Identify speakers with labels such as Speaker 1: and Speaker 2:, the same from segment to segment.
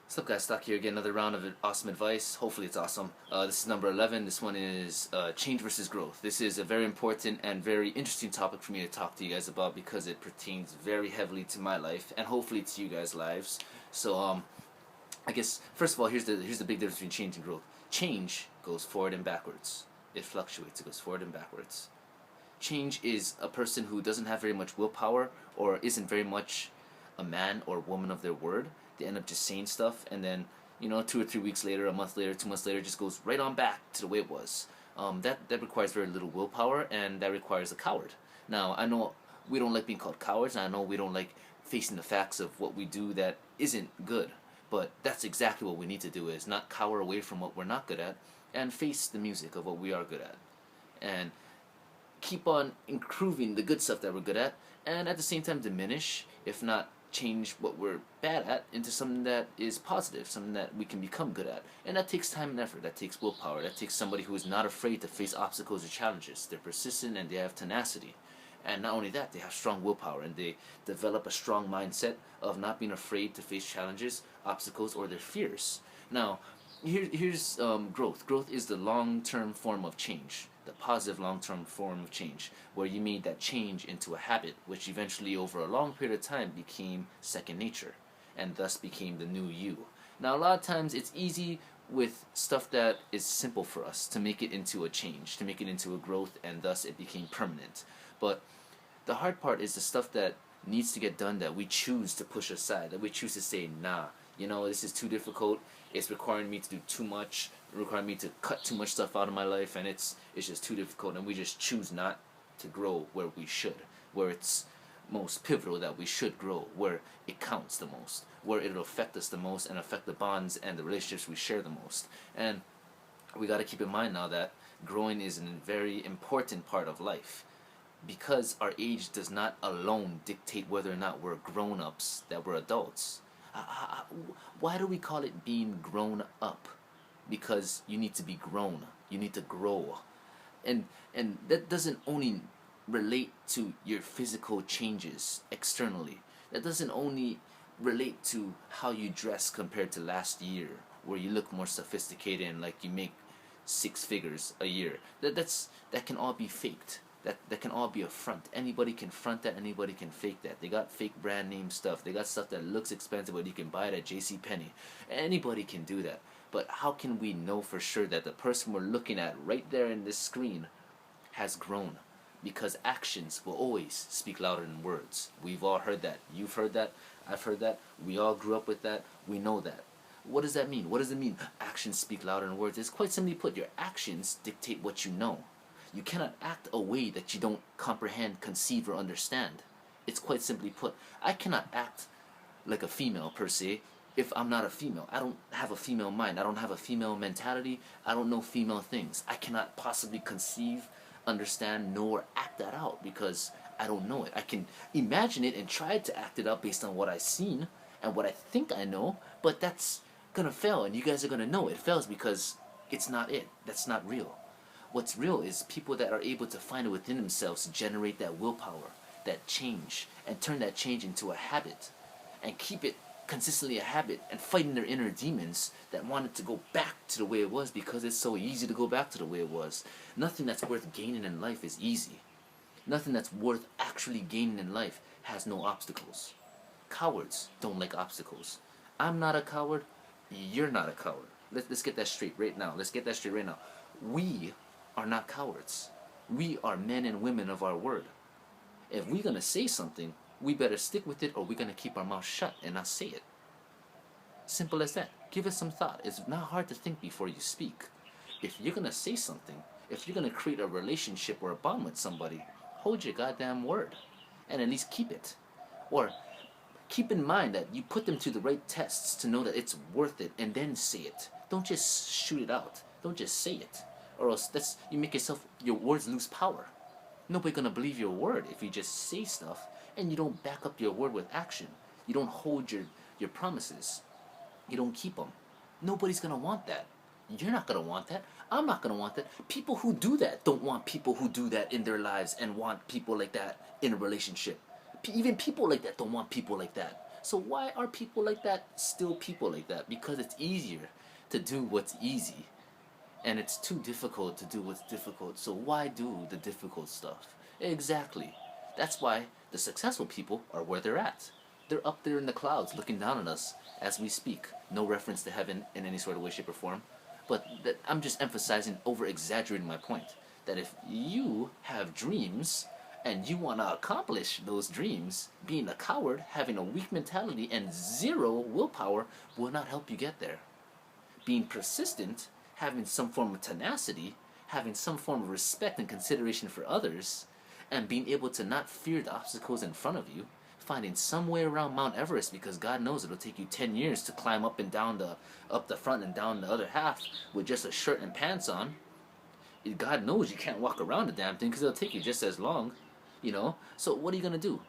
Speaker 1: What's up, guys? Stock here again. Another round of awesome advice. Hopefully, it's awesome. This is number 11. This one is change versus growth. This is a very important and very interesting topic for me to talk to you guys about because it pertains very heavily to my life and hopefully to you guys' lives. So, I guess first of all, here's the big difference between change and growth. Change goes forward and backwards. It fluctuates. It goes forward and backwards. Change is a person who doesn't have very much willpower or isn't very much a man or woman of their word. They end up just saying stuff, and then 2 or 3 weeks later, a month later, 2 months later, just goes right on back to the way it was. That requires very little willpower, and that requires a coward. Now, I know we don't like being called cowards, and I know we don't like facing the facts of what we do that isn't good. But that's exactly what we need to do: is not cower away from what we're not good at, and face the music of what we are good at, and keep on improving the good stuff that we're good at, and at the same time diminish, if not change what we're bad at into something that is positive, something that we can become good at. And that takes time and effort, that takes willpower, that takes somebody who is not afraid to face obstacles or challenges. They're persistent and they have tenacity. And not only that, they have strong willpower and they develop a strong mindset of not being afraid to face challenges, obstacles, or their fears. Now, here's growth. Growth is the long-term form of change, the positive long-term form of change, where you made that change into a habit, which eventually over a long period of time became second nature, and thus became the new you. Now, a lot of times it's easy with stuff that is simple for us to make it into a change, to make it into a growth, and thus it became permanent. But the hard part is the stuff that needs to get done that we choose to push aside, that we choose to say, nah, this is too difficult, it's requiring me to do too much, requiring me to cut too much stuff out of my life, and it's just too difficult, and we just choose not to grow where we should, where it's most pivotal that we should grow, where it counts the most, where it'll affect us the most and affect the bonds and the relationships we share the most. And we got to keep in mind now that growing is a very important part of life, because our age does not alone dictate whether or not we're grown-ups, that we're adults. Why do we call it being grown up? Because you need to be grown. You need to grow. And that doesn't only relate to your physical changes externally. That doesn't only relate to how you dress compared to last year, where you look more sophisticated and like you make six figures a year. That can all be faked. That can all be a front. Anybody can front that, anybody can fake that. They got fake brand name stuff. They got stuff that looks expensive but you can buy it at JCPenney. Anybody can do that. But how can we know for sure that the person we're looking at right there in this screen has grown? Because actions will always speak louder than words. We've all heard that. You've heard that. I've heard that. We all grew up with that. We know that. What does that mean? What does it mean? Actions speak louder than words. It's quite simply put, your actions dictate what you know. You cannot act a way that you don't comprehend, conceive, or understand. It's quite simply put. I cannot act like a female, per se, if I'm not a female. I don't have a female mind. I don't have a female mentality. I don't know female things. I cannot possibly conceive, understand, know, or act that out because I don't know it. I can imagine it and try to act it out based on what I've seen and what I think I know, but that's gonna fail, and you guys are gonna know it fails because it's not it. That's not real. What's real is people that are able to find it within themselves to generate that willpower, that change, and turn that change into a habit, and keep it consistently a habit, and fighting their inner demons that wanted to go back to the way it was because it's so easy to go back to the way it was. Nothing that's worth gaining in life is easy. Nothing that's worth actually gaining in life has no obstacles. Cowards don't like obstacles. I'm not a coward. You're not a coward. Let's get that straight right now. Let's get that straight right now. We are not cowards. We are men and women of our word. If we're going to say something, we better stick with it, or we're going to keep our mouth shut and not say it. Simple as that. Give it some thought. It's not hard to think before you speak. If you're going to say something, if you're going to create a relationship or a bond with somebody, hold your goddamn word and at least keep it. Or keep in mind that you put them to the right tests to know that it's worth it, and then say it. Don't just shoot it out. Don't just say it, or else you make your words lose power. Nobody's gonna believe your word if you just say stuff and you don't back up your word with action. You don't hold your promises. You don't keep them. Nobody's gonna want that. You're not gonna want that. I'm not gonna want that. People who do that don't want people who do that in their lives and want people like that in a relationship. Even people like that don't want people like that. So why are people like that still people like that? Because it's easier to do what's easy, and it's too difficult to do what's difficult. So why do the difficult stuff? Exactly. That's why the successful people are where they're at. They're up there in the clouds looking down on us as we speak. No reference to heaven in any sort of way, shape, or form. But that I'm just emphasizing, over exaggerating my point. That if you have dreams and you want to accomplish those dreams, being a coward, having a weak mentality, and zero willpower will not help you get there. Being persistent, having some form of tenacity, having some form of respect and consideration for others, and being able to not fear the obstacles in front of you, finding some way around Mount Everest, because God knows it'll take you 10 years to climb up and down up the front and down the other half with just a shirt and pants on. God knows you can't walk around the damn thing because it'll take you just as long, you know? So what are you going to do?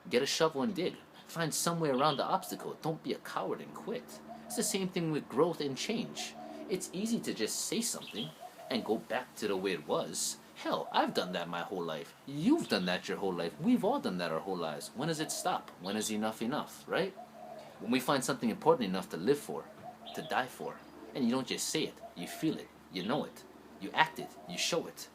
Speaker 1: Get a shovel and dig. Find some way around the obstacle. Don't be a coward and quit. It's the same thing with growth and change. It's easy to just say something and go back to the way it was. Hell, I've done that my whole life. You've done that your whole life. We've all done that our whole lives. When does it stop? When is enough enough, right? When we find something important enough to live for, to die for. And you don't just say it. You feel it. You know it. You act it. You show it.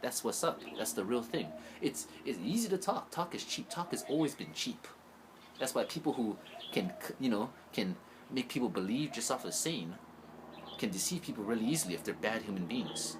Speaker 1: That's what's up. That's the real thing. It's easy to talk. Talk is cheap. Talk has always been cheap. That's why people who can make people believe just off of saying can deceive people really easily if they're bad human beings.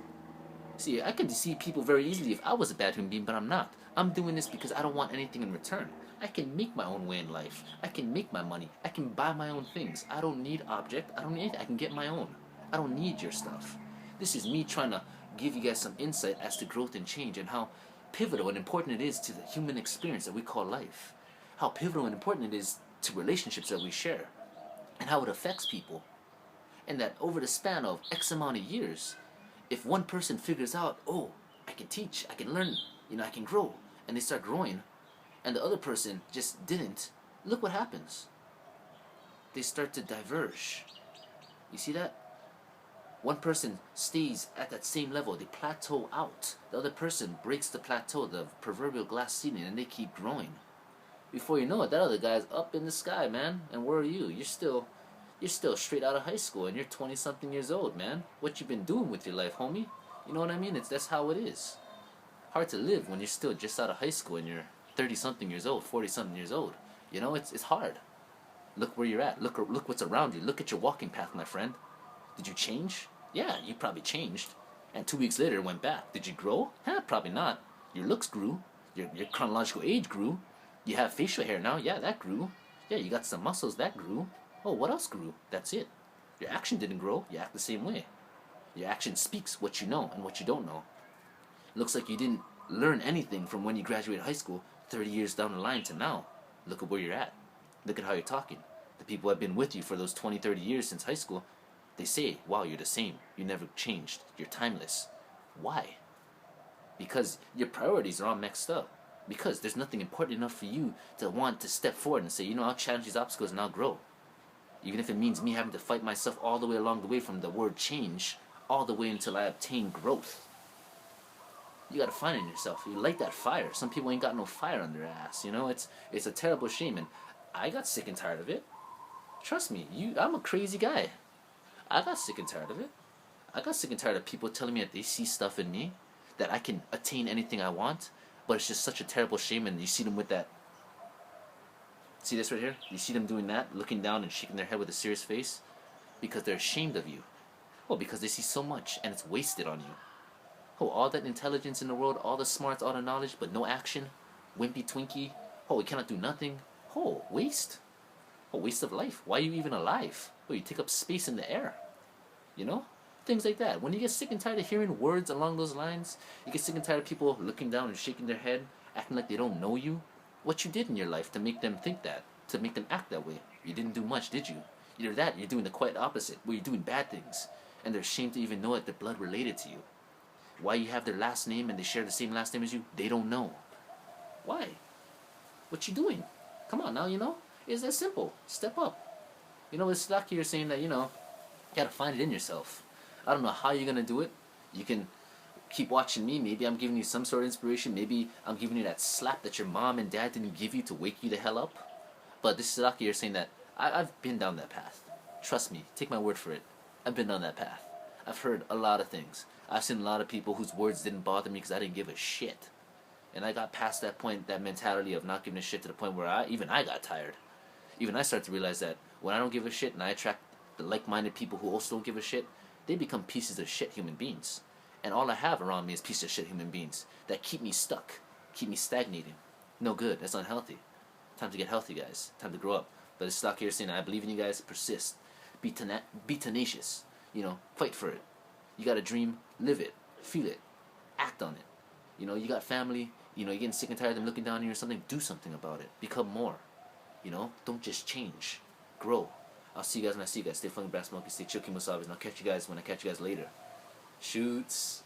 Speaker 1: See, I can deceive people very easily if I was a bad human being, but I'm not. I'm doing this because I don't want anything in return. I can make my own way in life. I can make my money. I can buy my own things. I don't need object. I don't need anything. I can get my own. I don't need your stuff. This is me trying to give you guys some insight as to growth and change and how pivotal and important it is to the human experience that we call life. How pivotal and important it is to relationships that we share. And how it affects people. And that over the span of X amount of years, if one person figures out, oh, I can teach, I can learn, I can grow, and they start growing, and the other person just didn't, look what happens. They start to diverge. You see that? One person stays at that same level, they plateau out. The other person breaks the plateau, the proverbial glass ceiling, and they keep growing. Before you know it, that other guy's up in the sky, man. And where are you? You're still straight out of high school, and you're 20-something years old, man. What you been doing with your life, homie? You know what I mean? That's how it is. Hard to live when you're still just out of high school and you're 30-something years old, 40-something years old. It's hard. Look where you're at. Look what's around you. Look at your walking path, my friend. Did you change? Yeah, you probably changed. And 2 weeks later, it went back. Did you grow? Probably not. Your looks grew. Your chronological age grew. You have facial hair now. Yeah, that grew. Yeah, you got some muscles. That grew. Oh, what else grew? That's it. Your action didn't grow. You act the same way. Your action speaks what you know and what you don't know. Looks like you didn't learn anything from when you graduated high school 30 years down the line to now. Look at where you're at. Look at how you're talking. The people who have been with you for those 20, 30 years since high school, they say, wow, you're the same. You never changed. You're timeless. Why? Because your priorities are all mixed up. Because there's nothing important enough for you to want to step forward and say, I'll challenge these obstacles and I'll grow. Even if it means me having to fight myself all the way along the way from the word change, all the way until I obtain growth. You gotta find it in yourself. You light that fire. Some people ain't got no fire on their ass, It's a terrible shame, and I got sick and tired of it. Trust me, I'm a crazy guy. I got sick and tired of it. I got sick and tired of people telling me that they see stuff in me, that I can attain anything I want, but it's just such a terrible shame, and you see them with that. See this right here? You see them doing that, looking down and shaking their head with a serious face? Because they're ashamed of you. Well, because they see so much and it's wasted on you. Oh, all that intelligence in the world, all the smarts, all the knowledge, but no action? Wimpy Twinkie? Oh, we cannot do nothing? Oh, waste. Oh, waste of life. Why are you even alive? Oh, you take up space in the air. Things like that. When you get sick and tired of hearing words along those lines, you get sick and tired of people looking down and shaking their head, acting like they don't know you, what you did in your life to make them think that, to make them act that way. You didn't do much, did you? Either that, you're doing the quite opposite, where you're doing bad things, and they're ashamed to even know that they're blood related to you. Why you have their last name and they share the same last name as you, they don't know. Why? What you doing? Come on now, It's that simple. Step up. It's like you're saying that, you gotta find it in yourself. I don't know how you're gonna do it. You can keep watching me. Maybe I'm giving you some sort of inspiration. Maybe I'm giving you that slap that your mom and dad didn't give you to wake you the hell up. But this is Sasaki here saying that I've been down that path. Trust me, take my word for it. I've been down that path. I've heard a lot of things. I've seen a lot of people whose words didn't bother me because I didn't give a shit. And I got past that point, that mentality of not giving a shit, to the point where I got tired. Even I started to realize that when I don't give a shit and I attract the like-minded people who also don't give a shit, they become pieces of shit human beings. And all I have around me is pieces of shit human beings that keep me stuck, keep me stagnating. No good. That's unhealthy. Time to get healthy, guys. Time to grow up. But it's stuck here saying, I believe in you guys. Persist. Be tenacious. You know, fight for it. You got a dream. Live it. Feel it. Act on it. You know, you got family. You know, you're getting sick and tired of them looking down on you or something. Do something about it. Become more. You know, don't just change. Grow. I'll see you guys when I see you guys. Stay funky, brass monkey. Stay chill, Kimosabe. And I'll catch you guys when I catch you guys later. Shoots.